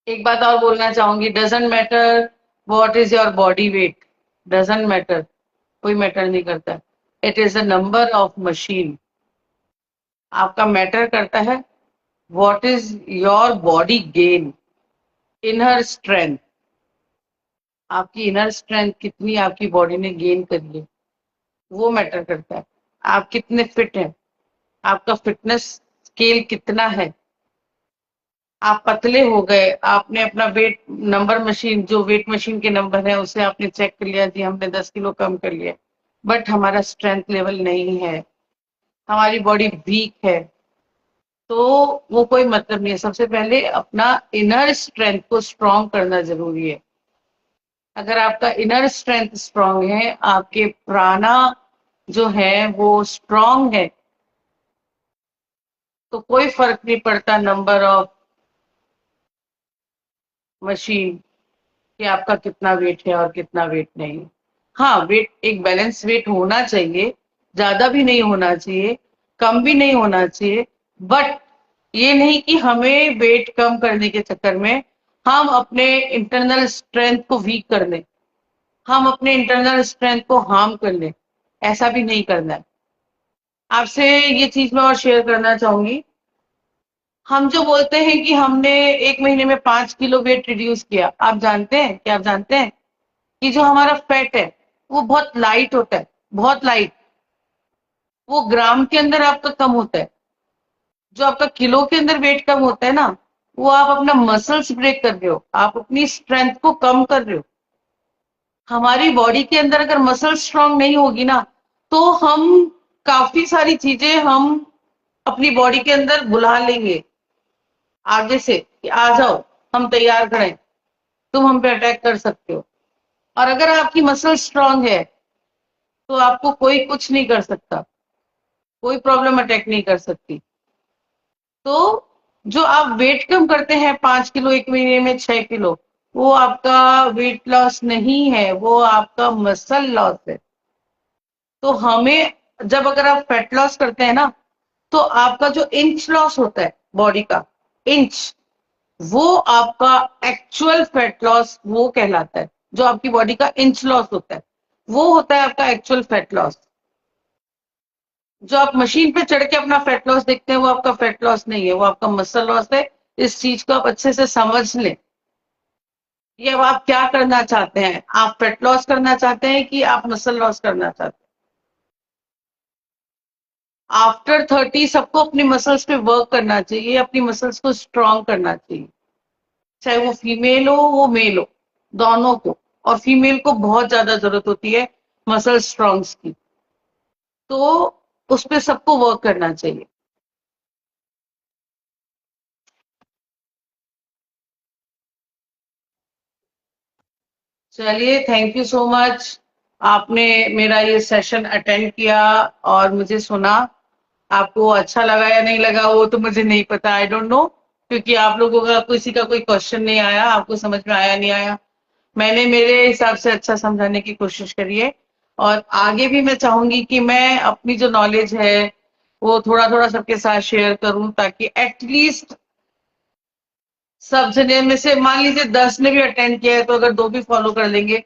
Speaker 1: एक बात और बोलना चाहूंगी, doesn't matter what is your body weight, doesn't matter, कोई मैटर नहीं करता, it is a number of machine. आपका मैटर करता है what is your body gain, inner strength, आपकी इनर स्ट्रेंथ कितनी आपकी बॉडी ने गेन करी है, वो मैटर करता है। आप कितने फिट हैं, आपका फिटनेस स्केल कितना है, आप पतले हो गए, आपने अपना वेट नंबर मशीन, जो वेट मशीन के नंबर है उसे आपने चेक कर लिया, जी हमने 10 किलो कम कर लिया, बट हमारा स्ट्रेंथ लेवल नहीं है, हमारी बॉडी वीक है, तो वो कोई मतलब नहीं है। सबसे पहले अपना इनर स्ट्रेंथ को स्ट्रॉन्ग करना जरूरी है। अगर आपका इनर स्ट्रेंथ स्ट्रॉन्ग है, आपके प्राणा जो है वो स्ट्रॉन्ग है, तो कोई फर्क नहीं पड़ता नंबर ऑफ मशीन कि आपका कितना वेट है और कितना वेट नहीं। हाँ, वेट एक बैलेंस वेट होना चाहिए, ज्यादा भी नहीं होना चाहिए, कम भी नहीं होना चाहिए, बट ये नहीं कि हमें वेट कम करने के चक्कर में हम अपने इंटरनल स्ट्रेंथ को वीक कर लें, हम अपने इंटरनल स्ट्रेंथ को हार्म कर लें, ऐसा भी नहीं करना है। आपसे ये चीज मैं और शेयर करना चाहूंगी। हम जो बोलते हैं कि हमने 1 महीने में 5 किलो वेट रिड्यूस किया, आप जानते हैं, क्या आप जानते हैं कि जो हमारा फैट है वो बहुत लाइट होता है, बहुत लाइट, वो ग्राम के अंदर आपका कम होता है। जो आपका किलो के अंदर वेट कम होता है ना, वो आप अपना मसल्स ब्रेक कर रहे हो, आप अपनी स्ट्रेंथ को कम कर रहे हो। हमारी बॉडी के अंदर अगर मसल स्ट्रांग नहीं होगी ना, तो हम काफी सारी चीजें हम अपनी बॉडी के अंदर बुला लेंगे आगे से कि आ जाओ, हम तैयार खड़े, तुम हम पे अटैक कर सकते हो। और अगर आपकी मसल स्ट्रांग है तो आपको कोई कुछ नहीं कर सकता, कोई प्रॉब्लम अटैक नहीं कर सकती। तो जो आप वेट कम करते हैं 5 किलो 1 महीने में 6 किलो, वो आपका वेट लॉस नहीं है, वो आपका मसल लॉस है। तो हमें, जब अगर आप फैट लॉस करते हैं ना, तो आपका जो इंच लॉस होता है बॉडी का, इंच, वो आपका एक्चुअल फैट लॉस वो कहलाता है। जो आपकी बॉडी का इंच लॉस होता है वो होता है आपका एक्चुअल फैट लॉस। जो आप मशीन पे चढ़ के अपना फैट लॉस देखते हैं वो आपका फैट लॉस नहीं है, वो आपका मसल लॉस है। इस चीज को आप अच्छे से समझ लें। ये अब आप क्या करना चाहते हैं, आप फैट लॉस करना चाहते हैं कि आप मसल लॉस करना चाहते हैं? आफ्टर 30 सबको अपनी मसल्स पे वर्क करना चाहिए, अपनी मसल्स को स्ट्रॉन्ग करना चाहिए, चाहे वो फीमेल हो वो मेल हो, दोनों को। और फीमेल को बहुत ज्यादा जरूरत होती है मसल स्ट्रॉन्ग्स की, तो उस पे सबको वर्क करना चाहिए। चलिए, थैंक यू सो मच, आपने मेरा ये सेशन अटेंड किया और मुझे सुना। आपको अच्छा लगा या नहीं लगा वो तो मुझे नहीं पता, आई डोंट नो, क्योंकि आप लोगों का किसी का कोई क्वेश्चन नहीं आया, आपको समझ में आया नहीं आया। मैंने मेरे हिसाब से अच्छा समझाने की कोशिश करी है, और आगे भी मैं चाहूंगी कि मैं अपनी जो नॉलेज है वो थोड़ा थोड़ा सबके साथ शेयर करूं, ताकि एटलीस्ट सब जने में से मान लीजिए 10 ने भी अटेंड किया है, तो अगर 2 भी फॉलो कर लेंगे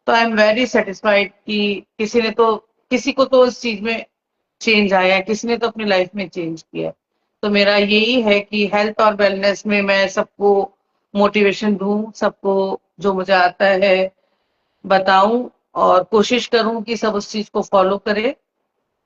Speaker 1: तो आई एम वेरी सेटिस्फाइड कि किसी ने तो, किसी को तो इस चीज में चेंज आया है, किसी ने तो अपनी लाइफ में चेंज किया है। तो मेरा यही है कि हेल्थ और वेलनेस में मैं सबको मोटिवेशन दूं, सबको जो मुझे आता है बताऊं, और कोशिश करूं कि सब उस चीज को फॉलो करें।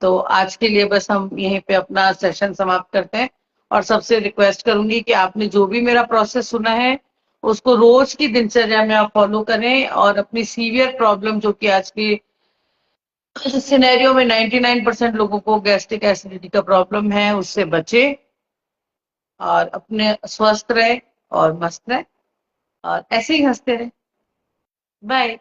Speaker 1: तो आज के लिए बस हम यहीं पे अपना सेशन समाप्त करते हैं, और सबसे रिक्वेस्ट करूंगी कि आपने जो भी मेरा प्रोसेस सुना है उसको रोज की दिनचर्या में आप फॉलो करें, और अपनी सीवियर प्रॉब्लम जो कि आज के सिनेरियो में 99% लोगों को गैस्ट्रिक एसिडिटी का प्रॉब्लम है, उससे बचे और अपने स्वस्थ रहे और मस्त रहे और ऐसे ही हंसते रहे। बाय।